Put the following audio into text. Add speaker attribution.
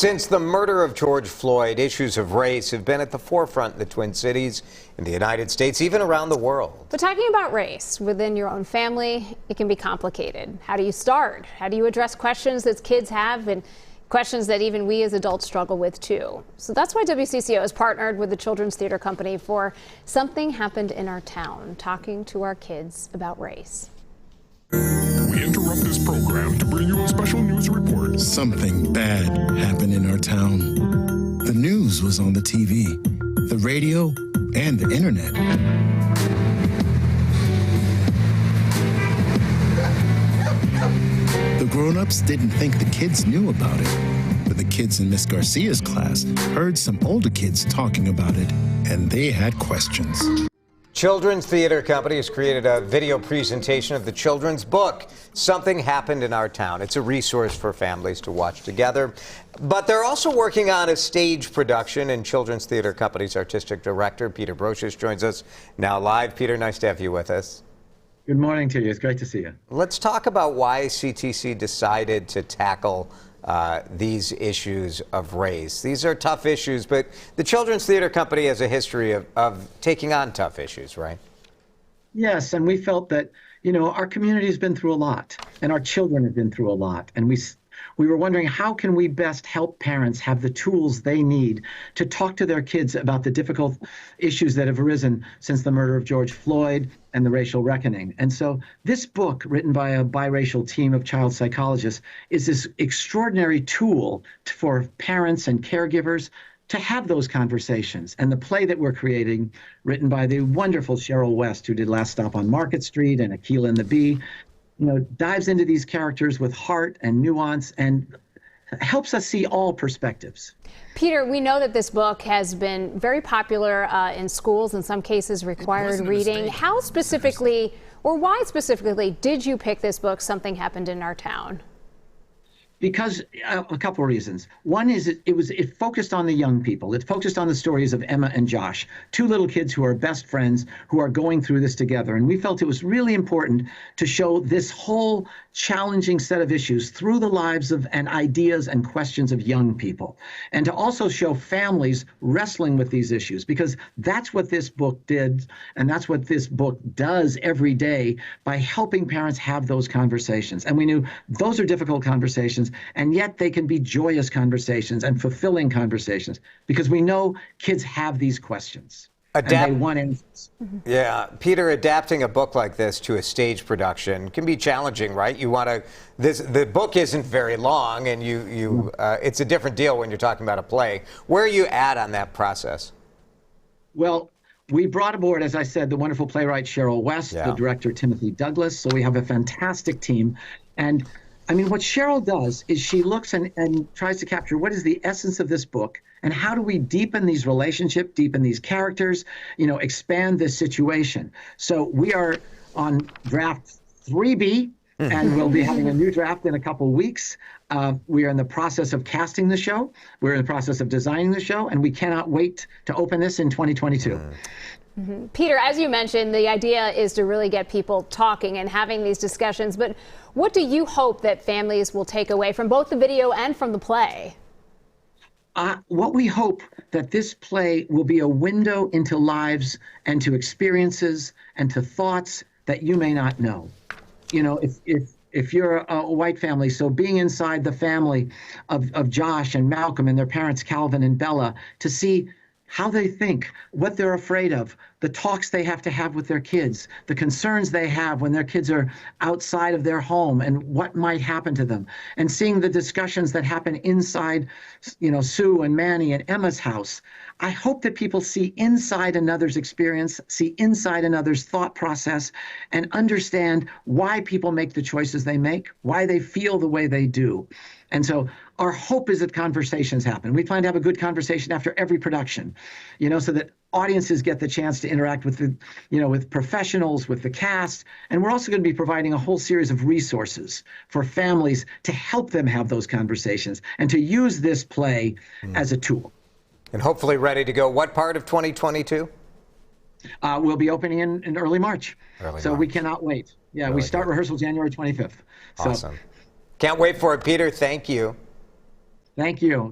Speaker 1: Since the murder of George Floyd, issues of race have been at the forefront in the Twin Cities, in the United States, even around the world.
Speaker 2: But talking about race within your own family, it can be complicated. How do you start? How do you address questions that kids have and questions that even we as adults struggle with too? So that's why WCCO has partnered with the Children's Theater Company for Something Happened in Our Town, talking to our kids about race.
Speaker 3: We interrupt this program to bring you a special news report.
Speaker 4: Something bad happened in our town. The news was on the TV, the radio, and the internet. The grown-ups didn't think the kids knew about it, but the kids in Miss Garcia's class heard some older kids talking about it, and they had questions.
Speaker 1: Children's Theater Company has created a video presentation of the children's book, Something Happened in Our Town. It's a resource for families to watch together. But they're also working on a stage production, and Children's Theater Company's artistic director, Peter Brosius, joins us now live. Peter, nice to have you with us.
Speaker 5: Good morning to you. It's great to see you.
Speaker 1: Let's talk about why CTC decided to tackle these issues of race. These are tough issues, but the Children's Theater Company has a history of taking on tough issues, right?
Speaker 5: Yes, and we felt that, our community has been through a lot, and our children have been through a lot, and we were wondering, how can we best help parents have the tools they need to talk to their kids about the difficult issues that have arisen since the murder of George Floyd and the racial reckoning. And so this book, written by a biracial team of child psychologists, is this extraordinary tool for parents and caregivers to have those conversations. And the play that we're creating, written by the wonderful Cheryl West, who did Last Stop on Market Street and Aquila and the Bee, dives into these characters with heart and nuance and helps us see all perspectives.
Speaker 2: Peter, we know that this book has been very popular in schools, in some cases required reading. How specifically, or why specifically, did you pick this book, Something Happened in Our Town?
Speaker 5: Because a couple of reasons. One is it focused on the young people. It focused on the stories of Emma and Josh, two little kids who are best friends who are going through this together. And we felt it was really important to show this whole challenging set of issues through the lives of and ideas and questions of young people. And to also show families wrestling with these issues, because that's what this book did, and that's what this book does every day by helping parents have those conversations. And we knew those are difficult conversations, and yet they can be joyous conversations and fulfilling conversations, because we know kids have these questions. And they want answers.
Speaker 1: Yeah, Peter, adapting a book like this to a stage production can be challenging, right? The book isn't very long, and it's a different deal when you're talking about a play. Where are you at on that process?
Speaker 5: Well, we brought aboard, as I said, the wonderful playwright Cheryl West, the director Timothy Douglas. So we have a fantastic team. And I mean, what Cheryl does is she looks and tries to capture what is the essence of this book, and how do we deepen these relationships, deepen these characters, expand this situation. So we are on draft 3B, and we'll be having a new draft in a couple of weeks. We are in the process of casting the show. We're in the process of designing the show, and we cannot wait to open this in 2022.
Speaker 2: Peter, as you mentioned, the idea is to really get people talking and having these discussions. But what do you hope that families will take away from both the video and from the play?
Speaker 5: What we hope that this play will be a window into lives and to experiences and to thoughts that you may not know. If you're a white family, so being inside the family of Josh and Malcolm and their parents, Calvin and Bella, to see how they think, what they're afraid of, the talks they have to have with their kids, the concerns they have when their kids are outside of their home and what might happen to them, and seeing the discussions that happen inside, Sue and Manny and Emma's house. I hope that people see inside another's experience, see inside another's thought process, and understand why people make the choices they make, why they feel the way they do. And so our hope is that conversations happen. We plan to have a good conversation after every production, so that audiences get the chance to interact with with professionals, with the cast. And we're also going to be providing a whole series of resources for families to help them have those conversations and to use this play as a tool.
Speaker 1: And hopefully ready to go. What part of 2022?
Speaker 5: We'll be opening in early March. We cannot wait. Yeah, we start rehearsal January 25th.
Speaker 1: Awesome. Can't wait for it, Peter. Thank you.
Speaker 5: Thank you.